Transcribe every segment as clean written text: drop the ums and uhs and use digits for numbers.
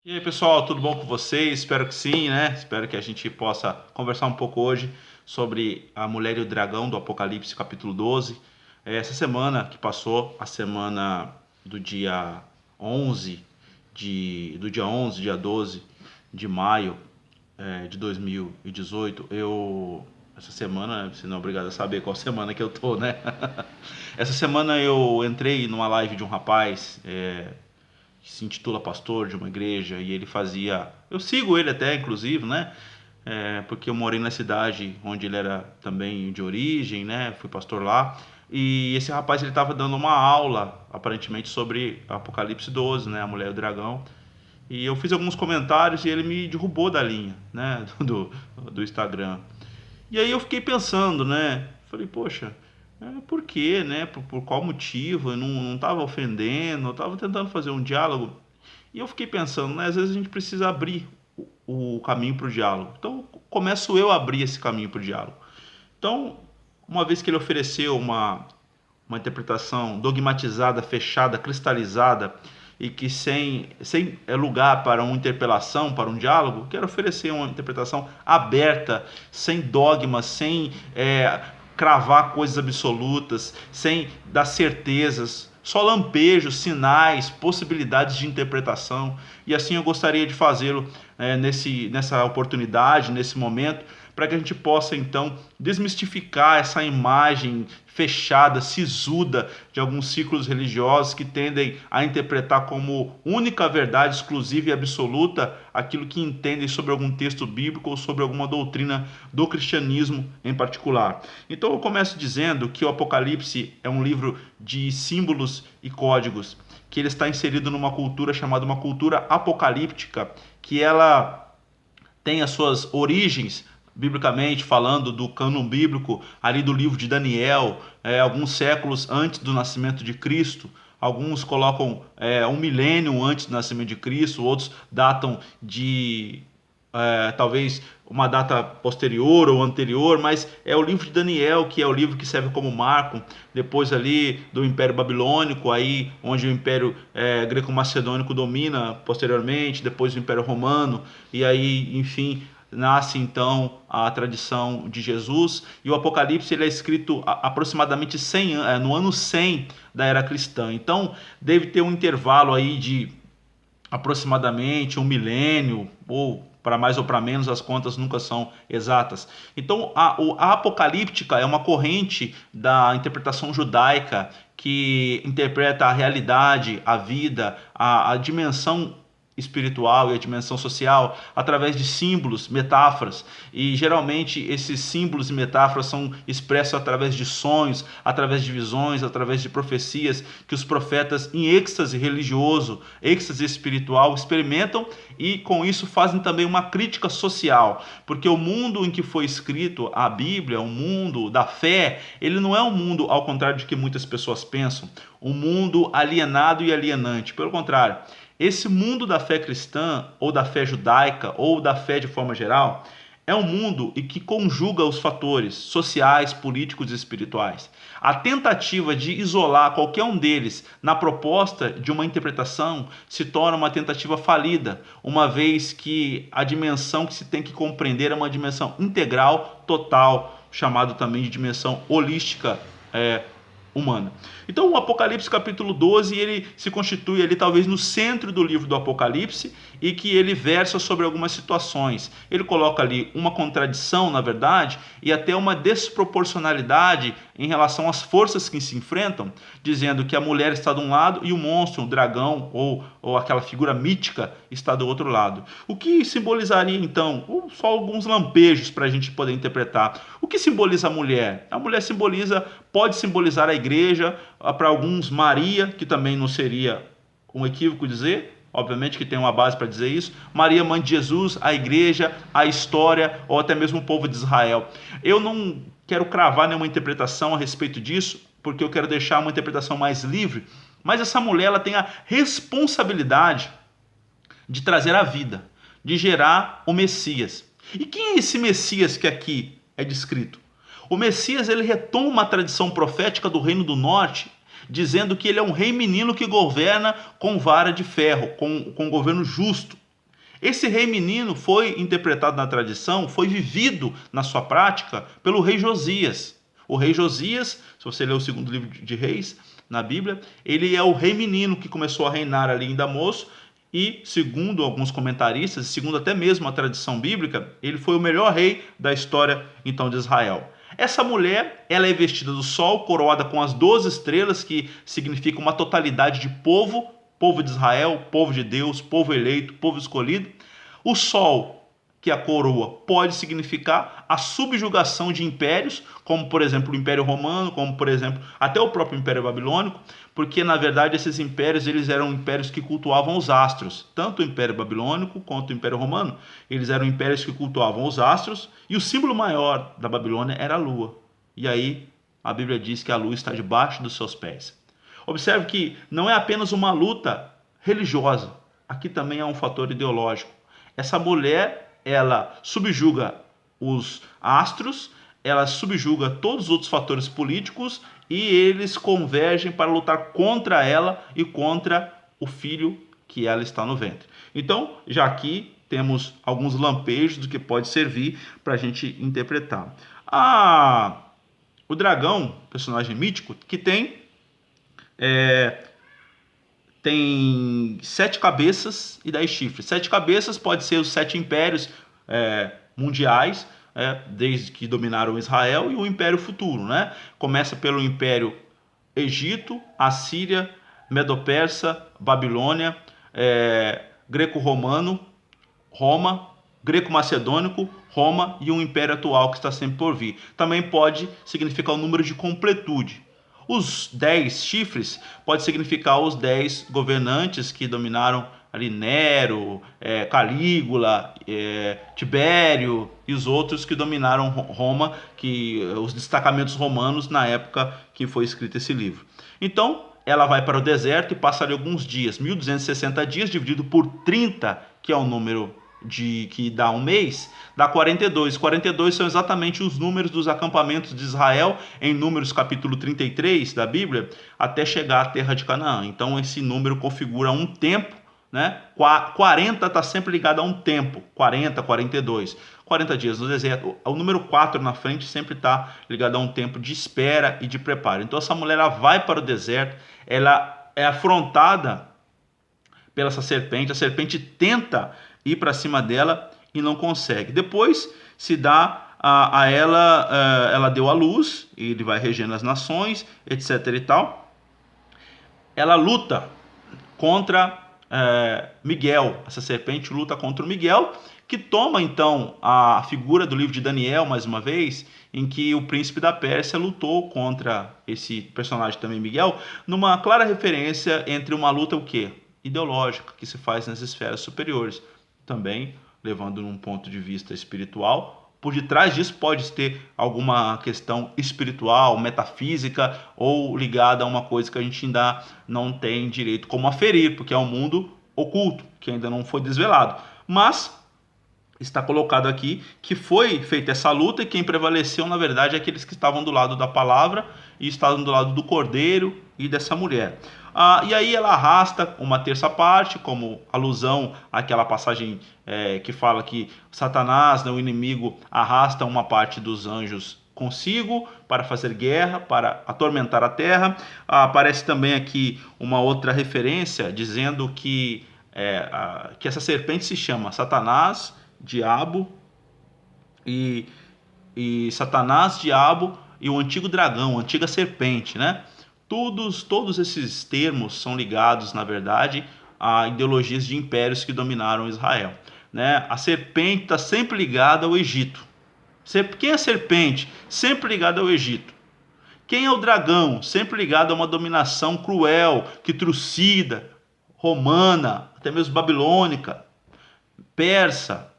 E aí, pessoal, tudo bom com vocês? Espero que sim, né? Espero que a gente possa conversar um pouco hoje sobre a mulher e o dragão do Apocalipse, capítulo 12. Essa semana que passou, a semana do dia 11 dia 12 de maio de 2018, essa semana, você não é obrigado a saber qual semana que eu tô, né? Essa semana eu entrei numa live de um rapaz, que se intitula pastor de uma igreja, e ele fazia. Eu sigo ele até, inclusive, né? Porque eu morei na cidade onde ele era também de origem, né? Fui pastor lá. E esse rapaz ele estava dando uma aula, aparentemente, sobre Apocalipse 12, né? A mulher e o dragão. E eu fiz alguns comentários e ele me derrubou da linha, né? Do Instagram. E aí eu fiquei pensando, né? Falei, poxa, por quê, né? Por qual motivo? Eu não estava ofendendo, eu estava tentando fazer um diálogo. E eu fiquei pensando, né? Às vezes a gente precisa abrir o caminho para o diálogo. Então começo eu a abrir esse caminho para o diálogo. Então, uma vez que ele ofereceu uma interpretação dogmatizada, fechada, cristalizada e que sem lugar para uma interpelação, para um diálogo, quero oferecer uma interpretação aberta, sem dogmas, sem cravar coisas absolutas, sem dar certezas, só lampejos, sinais, possibilidades de interpretação. E assim eu gostaria de fazê-lo nessa oportunidade, nesse momento, para que a gente possa então desmistificar essa imagem fechada, sisuda de alguns círculos religiosos que tendem a interpretar como única verdade exclusiva e absoluta aquilo que entendem sobre algum texto bíblico ou sobre alguma doutrina do cristianismo em particular. Então eu começo dizendo que o Apocalipse é um livro de símbolos e códigos, que ele está inserido numa cultura chamada uma cultura apocalíptica, que ela tem as suas origens biblicamente falando do cânon bíblico ali do livro de Daniel, alguns séculos antes do nascimento de Cristo. Alguns colocam um milênio antes do nascimento de Cristo, outros datam de talvez uma data posterior ou anterior, mas é o livro de Daniel que é o livro que serve como marco depois ali do Império Babilônico, aí onde o Império Greco-Macedônico domina posteriormente, depois o Império Romano, e aí, enfim, nasce então a tradição de Jesus. E o Apocalipse ele é escrito aproximadamente no ano 100 da era cristã. Então deve ter um intervalo aí de aproximadamente um milênio, ou para mais ou para menos, as contas nunca são exatas. Então a apocalíptica é uma corrente da interpretação judaica que interpreta a realidade, a vida, a dimensão espiritual e a dimensão social através de símbolos, metáforas, e geralmente esses símbolos e metáforas são expressos através de sonhos, através de visões, através de profecias que os profetas em êxtase religioso, êxtase espiritual experimentam, e com isso fazem também uma crítica social, porque o mundo em que foi escrito a Bíblia, o mundo da fé, ele não é um mundo, ao contrário de que muitas pessoas pensam, um mundo alienado e alienante. Pelo contrário, esse mundo da fé cristã, ou da fé judaica, ou da fé de forma geral, é um mundo em que conjuga os fatores sociais, políticos e espirituais. A tentativa de isolar qualquer um deles na proposta de uma interpretação se torna uma tentativa falida, uma vez que a dimensão que se tem que compreender é uma dimensão integral, total, chamado também de dimensão holística humana. Então o Apocalipse capítulo 12, ele se constitui ali talvez no centro do livro do Apocalipse, e que ele versa sobre algumas situações. Ele coloca ali uma contradição, na verdade, e até uma desproporcionalidade em relação às forças que se enfrentam, dizendo que a mulher está de um lado e o monstro, o dragão ou aquela figura mítica está do outro lado. O que simbolizaria então? Só alguns lampejos para a gente poder interpretar. O que simboliza a mulher? A mulher pode simbolizar a igreja, para alguns Maria, que também não seria um equívoco dizer, obviamente que tem uma base para dizer isso, Maria, mãe de Jesus, a igreja, a história, ou até mesmo o povo de Israel. Eu não quero cravar nenhuma interpretação a respeito disso, porque eu quero deixar uma interpretação mais livre, mas essa mulher ela tem a responsabilidade de trazer a vida, de gerar o Messias. E quem é esse Messias que aqui é descrito? O Messias ele retoma uma tradição profética do Reino do Norte, dizendo que ele é um rei menino que governa com vara de ferro, com um governo justo. Esse rei menino foi interpretado na tradição, foi vivido na sua prática pelo rei Josias. O rei Josias, se você ler o segundo livro de Reis na Bíblia, ele é o rei menino que começou a reinar ali em Damasco e, segundo alguns comentaristas, segundo até mesmo a tradição bíblica, ele foi o melhor rei da história então de Israel. Essa mulher, ela é vestida do sol, coroada com as 12 estrelas, que significam uma totalidade de povo, povo de Israel, povo de Deus, povo eleito, povo escolhido. O sol, que é a coroa, pode significar a subjugação de impérios, como por exemplo o Império Romano, como por exemplo até o próprio Império Babilônico, porque na verdade esses impérios eles eram impérios que cultuavam os astros, tanto o Império Babilônico quanto o Império Romano, eles eram impérios que cultuavam os astros, e o símbolo maior da Babilônia era a lua. E aí a Bíblia diz que a lua está debaixo dos seus pés. Observe que não é apenas uma luta religiosa, aqui também há um fator ideológico. Essa mulher, ela subjuga os astros, ela subjuga todos os outros fatores políticos e eles convergem para lutar contra ela e contra o filho que ela está no ventre. Então, já aqui temos alguns lampejos do que pode servir para a gente interpretar. O dragão, personagem mítico, que tem 7 cabeças e 10 chifres. 7 cabeças pode ser os 7 impérios mundiais, desde que dominaram Israel, e o império futuro, né? Começa pelo império Egito, Assíria, Medo-Persa, Babilônia, Greco-Romano, Roma, Greco-Macedônico, Roma e um império atual que está sempre por vir. Também pode significar o número de completude. Os 10 chifres pode significar os 10 governantes que dominaram ali, Nero, Calígula, Tibério e os outros que dominaram Roma, os destacamentos romanos na época que foi escrito esse livro. Então, ela vai para o deserto e passa ali alguns dias, 1260 dias dividido por 30, que é o número que dá um mês, dá 42. 42 são exatamente os números dos acampamentos de Israel em Números capítulo 33 da Bíblia, até chegar à terra de Canaã. Então esse número configura um tempo, né? 40 está sempre ligado a um tempo, 40, 42. 40 dias no deserto. O número 4 na frente sempre está ligado a um tempo de espera e de preparo. Então essa mulher ela vai para o deserto, ela é afrontada pela essa serpente, a serpente tenta ir para cima dela e não consegue. Depois se dá a ela, ela deu a luz, e ele vai regendo as nações, etc e tal. Ela luta contra Miguel, essa serpente luta contra o Miguel, que toma então a figura do livro de Daniel, mais uma vez, em que o príncipe da Pérsia lutou contra esse personagem também, Miguel, numa clara referência entre uma luta o quê? Ideológica, que se faz nas esferas superiores. Também, levando num ponto de vista espiritual, por detrás disso pode ter alguma questão espiritual, metafísica, ou ligada a uma coisa que a gente ainda não tem direito como aferir, porque é um mundo oculto, que ainda não foi desvelado. Mas está colocado aqui que foi feita essa luta e quem prevaleceu, na verdade, é aqueles que estavam do lado da palavra e estavam do lado do cordeiro e dessa mulher. E aí ela arrasta uma terça parte, como alusão àquela passagem que fala que Satanás, né, o inimigo, arrasta uma parte dos anjos consigo para fazer guerra, para atormentar a terra. Aparece também aqui uma outra referência dizendo que essa serpente se chama Satanás, Diabo e Satanás, Diabo e o antigo dragão, a antiga serpente, né? Todos esses termos são ligados, na verdade, a ideologias de impérios que dominaram Israel, né? A serpente está sempre ligada ao Egito. Quem é a serpente? Sempre ligada ao Egito. Quem é o dragão? Sempre ligado a uma dominação cruel, que trucida, romana, até mesmo babilônica, persa.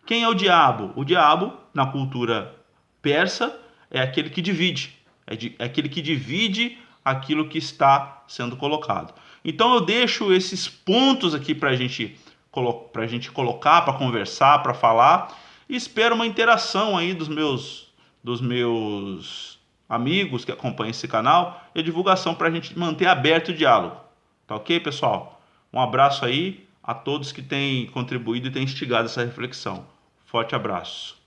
Quem é o diabo? O diabo, na cultura persa, é aquele que divide. É aquele que divide aquilo que está sendo colocado. Então eu deixo esses pontos aqui para a gente colocar, para conversar, para falar, e espero uma interação aí dos meus amigos que acompanham esse canal e a divulgação para a gente manter aberto o diálogo. Tá ok, pessoal? Um abraço aí, a todos que têm contribuído e têm instigado essa reflexão. Forte abraço.